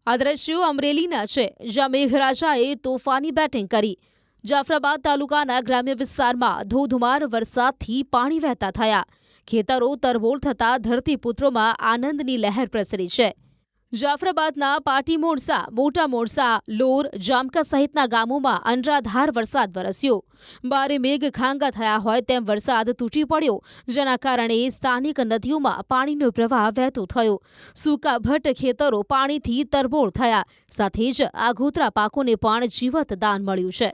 આ દ્રશ્યો અમરેલીના છે, જ્યાં મેઘરાજાએ તોફાની બેટિંગ કરી. જાફરાબાદ તાલુકાના ગ્રામ્ય વિસ્તારમાં ધોધમાર વરસાદથી પાણી વહેતા થયા. ખેતરો તરબોળ થતા ધરતીપુત્રોમાં આનંદની લહેર પ્રસરી છે. જાફરાબાદના પાટી મોણસા, મોટા મોણસા, લોર, જામકા સહિતના ગામોમાં અનરાધાર વરસાદ વરસ્યો. બારે મેઘ ખાંગા થયા હોય તેમ વરસાદ તૂટી પડ્યો, જેના કારણે સ્થાનિક નદીઓમાં પાણીનો પ્રવાહ વહેતો થયો. સૂકાભટ ખેતરો પાણીથી તરબોળ થયા, સાથે જ આગોતરા પાકોને પણ જીવત દાન મળ્યું છે.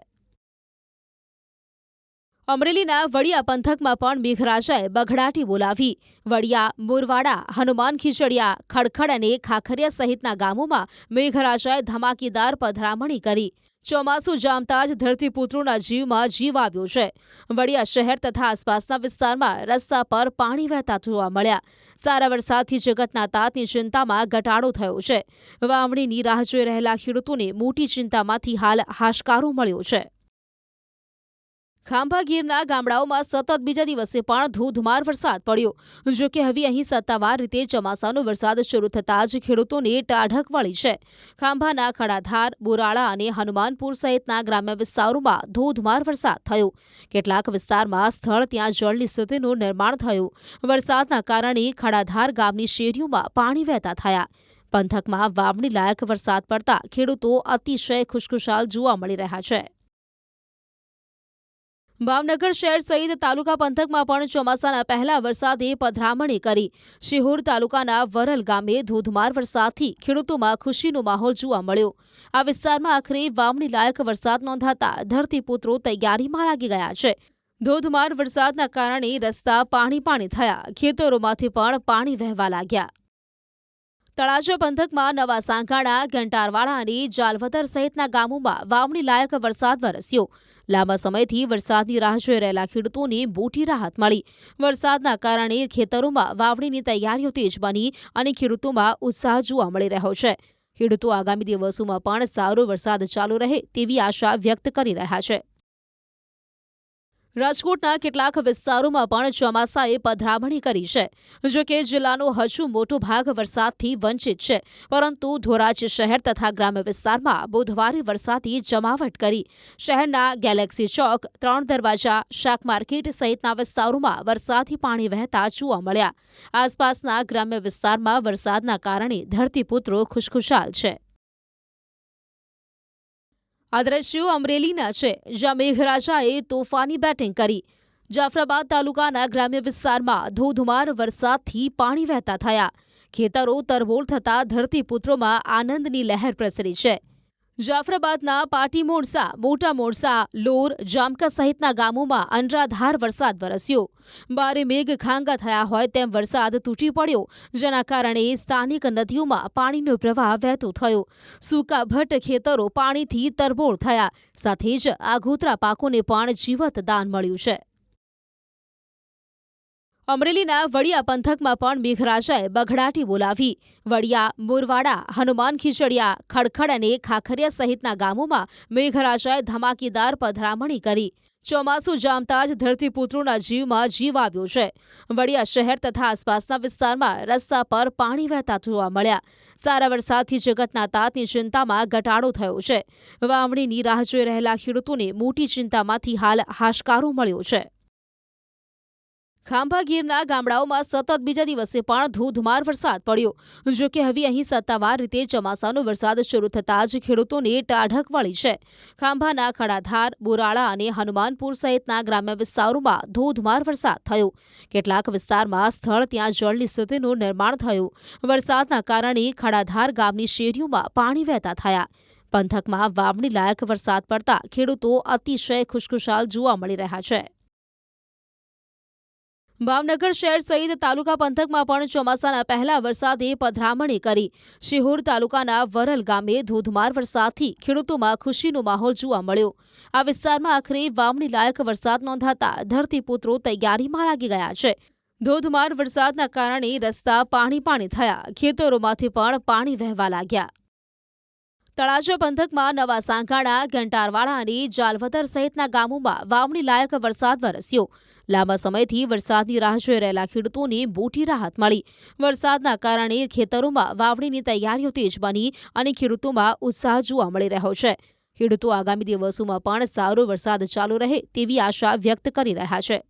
અમરેલીના વડિયા પંથકમાં પણ મેઘરાજાએ બઘડાટી બોલાવી. વડિયા, મુરવાડા, હનુમાન ખીચડિયા, ખડખડ અને ખાખરિયા સહિતના ગામોમાં મેઘરાજાએ ધમાકેદાર પધરામણી કરી. ચોમાસું જામતા જ ધરતીપુત્રોના જીવમાં જીવ આવ્યો છે. વડિયા શહેર તથા આસપાસના વિસ્તારમાં રસ્તા પર પાણી વહેતા જોવા મળ્યા. સારા વરસાદથી જગતના તાતની ચિંતામાં ઘટાડો થયો છે. વાવણીની રાહ જોઈ રહેલા ખેડૂતોને મોટી ચિંતામાંથી હાલ હાશકારો મળ્યો છે. ખાંભા ગીરના ગામડાઓમાં સતત બીજા દિવસે પણ ધોધમાર વરસાદ પડ્યો. જો કે હવે અહીં સત્તાવાર રીતે ચોમાસાનો વરસાદ શરૂ થતાં જ ખેડૂતોને ટાઢક વળી છે. ખાંભાના ખડાધાર, બોરાળા અને હનુમાનપુર સહિતના ગ્રામ્ય વિસ્તારોમાં ધોધમાર વરસાદ થયો. કેટલાક વિસ્તારમાં સ્થળ ત્યાં જળની સ્થિતિનું નિર્માણ થયું. વરસાદના કારણે ખડાધાર ગામની શેરીઓમાં પાણી વહેતા થયા. પંથકમાં વાવણી લાયક વરસાદ પડતા ખેડૂતો અતિશય ખુશખુશાલ જોવા મળી રહ્યા છે. ભાવનગર શહેર સહિત તાલુકા પંથકમાં પણ ચોમાસાના પહેલા વરસાદે પધરામણી કરી. શિહોર તાલુકાના વરલ ગામે ધોધમાર વરસાદથી ખેડૂતોમાં ખુશીનો માહોલ જોવા મળ્યો. આ વિસ્તારમાં આખરે વાવણી લાયક વરસાદ નોંધાતા ધરતીપુત્રો તૈયારીમાં લાગી ગયા છે. ધોધમાર વરસાદના કારણે રસ્તા પાણી થયા. ખેતરોમાંથી પણ પાણી વહેવા લાગ્યા. તળાજા પંથકમાં નવા સાંગાણા, ઘંટારવાડા અને જાલવદર સહિતના ગામોમાં વાવણી લાયક વરસાદ વરસ્યો. લાંબા સમયથી વરસાદની રાહ જોઈ રહેલા ખેડૂતોને મોટી રાહત મળી. વરસાદના કારણે ખેતરોમાં વાવણીની તૈયારીઓ તેજ બની અને ખેડૂતોમાં ઉત્સાહ જોવા મળી રહ્યો છે. ખેડૂતો આગામી દિવસોમાં પણ સારો વરસાદ ચાલુ રહે તેવી આશા વ્યક્ત કરી રહ્યા છે. રાજકોટના કેટલાક વિસ્તારોમાં પણ ચોમાસાએ પધરામણી કરી છે. જો કે જિલ્લાનો હજુ મોટો ભાગ વરસાદથી વંચિત છે, પરંતુ ધોરાજી શહેર તથા ગ્રામ્ય વિસ્તારમાં બુધવારે વરસાદે જમાવટ કરી. શહેરના ગેલેક્સી ચોક, 3 દરવાજા, શાક માર્કેટ સહિતના વિસ્તારોમાં વરસાદી પાણી વહેતા જોવા મળ્યા. આસપાસના ગ્રામ્ય વિસ્તારમાં વરસાદના કારણે ધરતીપુત્રો ખુશખુશાલ છે. આ દ્રશ્યો અમરેલીના છે, જ્યાં મેઘરાજાએ તોફાની બેટિંગ કરી. જાફરાબાદ તાલુકાના ગ્રામ્ય વિસ્તારમાં ધોધમાર વરસાદથી પાણી વહેતા થયા. ખેતરો તરબોળ થતા ધરતીપુત્રોમાં આનંદની લહેર પ્રસરી છે. જાફરાબાદના પાટી મોણસા, મોટા મોણસા, લોર, જામકા સહિતના ગામોમાં અનરાધાર વરસાદ વરસ્યો. બારે મેઘ ખાંગા થયા હોય તેમ વરસાદ તૂટી પડ્યો, જેના કારણે સ્થાનિક નદીઓમાં પાણીનો પ્રવાહ વહેતો થયો. સૂકાભટ ખેતરો પાણીથી તરબોળ થયા, સાથે જ આગોતરા પાકોને પણ જીવત દાન મળ્યું છે. અમરેલીના વડિયા પંથકમાં પણ મેઘરાજાએ બઘડાટી બોલાવી. વડિયા, મુરવાડા, હનુમાન ખીચડિયા, ખડખડ અને ખાખરિયા સહિતના ગામોમાં મેઘરાજાએ ધમાકેદાર પધરામણી કરી. ચોમાસું જામતા જ ધરતીપુત્રોના જીવમાં જીવ આવ્યો છે. વડિયા શહેર તથા આસપાસના વિસ્તારમાં રસ્તા પર પાણી વહેતા જોવા મળ્યા. સારા વરસાદથી જગતના તાતની ચિંતામાં ઘટાડો થયો છે. વાવણીની રાહ જોઈ રહેલા ખેડૂતોને મોટી ચિંતામાંથી હાલ હાશકારો મળ્યો છે. ખાંભા ગીરના ગામડાઓમાં સતત બીજા દિવસે પણ ધોધમાર વરસાદ પડ્યો. જો કે હવે અહીં સત્તાવાર રીતે ચોમાસાનો વરસાદ શરૂ થતાં જ ખેડૂતોને ટાઢક વળી છે. ખાંભાના ખડાધાર, બોરાળા અને હનુમાનપુર સહિતના ગ્રામ્ય વિસ્તારોમાં ધોધમાર વરસાદ થયો. કેટલાક વિસ્તારમાં સ્થળ ત્યાં જળની સ્થિતિનું નિર્માણ થયું. વરસાદના કારણે ખડાધાર ગામની શેરીઓમાં પાણી વહેતા થયા. પંથકમાં વાવણી લાયક વરસાદ પડતા ખેડૂતો અતિશય ખુશખુશાલ જોવા મળી રહ્યા છે. ભાવનગર શહેર સહિત તાલુકા પંથકમાં પણ ચોમાસાના પહેલા વરસાદે પધરામણી કરી. શિહોર તાલુકાના વરલ ગામે ધોધમાર વરસાદથી ખેડૂતોમાં ખુશીનો માહોલ જોવા મળ્યો. આ વિસ્તારમાં આખરે વાવણી લાયક વરસાદ નોંધાતા ધરતીપુત્રો તૈયારીમાં લાગી ગયા છે. ધોધમાર વરસાદના કારણે રસ્તા પાણી થયા. ખેતરોમાંથી પણ પાણી વહેવા લાગ્યા. તળાજા પંથકમાં નવા સાંગાણા, ઘંટારવાડા અને જાલવદર સહિતના ગામોમાં વાવણી લાયક વરસાદ વરસ્યો. લાંબા સમયથી વરસાદની રાહ જોઈ રહેલા ખેડૂતોને મોટી રાહત મળી. વરસાદના કારણે ખેતરોમાં વાવણીની તૈયારીઓ તેજ બની અને ખેડૂતોમાં ઉત્સાહ જોવા મળી રહ્યો છે. ખેડૂતો આગામી દિવસોમાં પણ સારો વરસાદ ચાલુ રહે તેવી આશા વ્યક્ત કરી રહ્યા છે.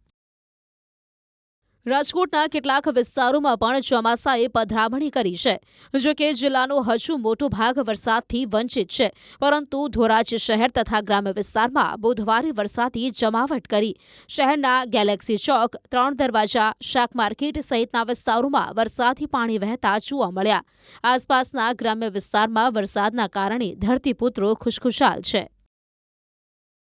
રાજકોટના કેટલાક વિસ્તારોમાં પણ ચોમાસાએ પધરામણી કરી છે. જોકે જિલ્લાનો હજુ મોટો ભાગ વરસાદથી વંચિત છે, પરંતુ ધોરાજી શહેર તથા ગ્રામ્ય વિસ્તારમાં બુધવારે વરસાદી જમાવટ કરી. શહેરના ગેલેક્સી ચોક, 3 દરવાજા, શાક માર્કેટ સહિતના વિસ્તારોમાં વરસાદી પાણી વહેતા જોવા મળ્યા. આસપાસના ગ્રામ્ય વિસ્તારમાં વરસાદના કારણે ધરતીપુત્રો ખુશખુશાલ છે.